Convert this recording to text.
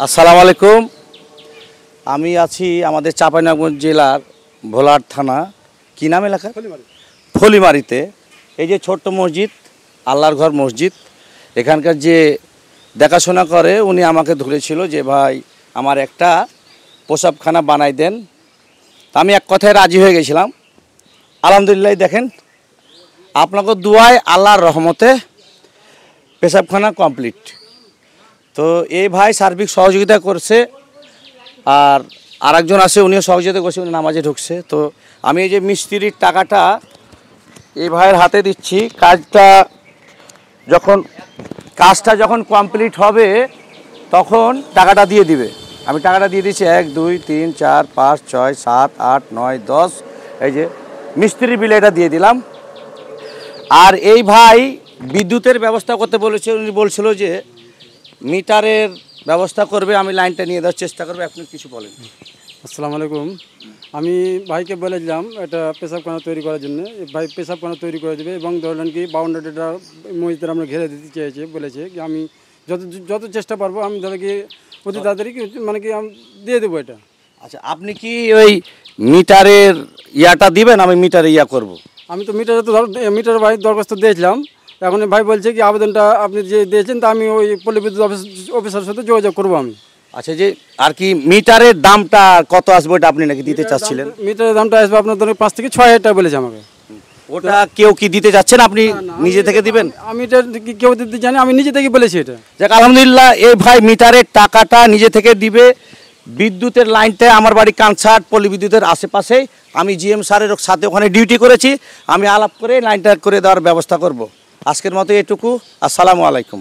আসসালামু আলাইকুম। আমি আছি আমাদের চাঁপাইনবাবগঞ্জ জেলার ভোলাহাট থানা কি নাম এলাকা ফলিমারিতে। এই যে ছোট্ট মসজিদ, আল্লাহর ঘর মসজিদ, এখানকার যে দেখাশোনা করে উনি আমাকে ধরেছিল যে ভাই আমার একটা প্রসাবখানা বানাই দেন। আমি এক কথায় রাজি হয়ে গেছিলাম। আলহামদুলিল্লাহ দেখেন আপনাকে দুয়ায় আল্লাহর রহমতে পেশাবখানা কমপ্লিট। তো এই ভাই সার্বিক সহযোগিতা করছে, আর আরেকজন আছে উনিও সহযোগিতা করছে, উনি নামাজে ঢুকছে। তো আমি এই যে মিস্ত্রির টাকাটা এই ভাইয়ের হাতে দিচ্ছি, কাজটা যখন কমপ্লিট হবে তখন টাকাটা দিয়ে দিবে। আমি টাকাটা দিয়ে দিচ্ছি 1 2 3 4 5 6 7 8 9 10, এই যে মিস্ত্রি বিল এটা দিয়ে দিলাম। আর এই ভাই বিদ্যুতের ব্যবস্থা করতে বলেছে, উনি বলছিল যে মিটারের ব্যবস্থা করবে, আমি লাইনটা নিয়ে দেওয়ার চেষ্টা করবো। আপনি কিছু বলেন। আসসালামু আলাইকুম। আমি ভাইকে বলেছিলাম এটা পেশাবখানা তৈরি করার জন্য, ভাই পেশাবখানা তৈরি করে দেবে এবং ধরলেন কি বাউন্ডারিটা মসজিদের আমরা ঘিরে দিতে চেয়েছে, বলেছে কি আমি যত চেষ্টা পারবো আমি ধরে কি অতি তাড়াতাড়ি মানে কি আমি দিয়ে দেবো এটা। আচ্ছা, আপনি কি ওই মিটারের ইয়াটা দিবেন? আমি মিটারে ইয়া করব। আমি তো মিটার ভাই দরখাস্ত দিয়েছিলাম। এখন ভাই বলছে কি আবেদনটা আপনি যে দিয়েছেন তা আমি ওই পল্লী বিদ্যুৎ অফিসারের সাথে যোগাযোগ করবো আমি। আচ্ছা, যে আর কি মিটারের দামটা কত আসবে ওটা আপনি নাকি দিতে চাচ্ছিলেন? মিটারের দামটা আসবে আপনার ধরুন 5 থেকে 6 হাজার টাকা বলেছে আমাকে। ওটা কেউ কি দিতে যাচ্ছেন? আপনি নিজে থেকে দিবেন? আমি এটা কেউ দিতে জানি, আমি নিজে থেকে বলেছি এটা। যাক আলহামদুলিল্লাহ, এই ভাই মিটারের টাকাটা নিজে থেকে দিবে। বিদ্যুতের লাইনটা আমার বাড়ি কানসাট পল্লী বিদ্যুতের আশেপাশেই, আমি জিএম স্যারের সাথে ওখানে ডিউটি করেছি। আমি আলাপ করে লাইনটা করে দেওয়ার ব্যবস্থা করব। আজকের মতো এটুকু। আসসালামু আলাইকুম।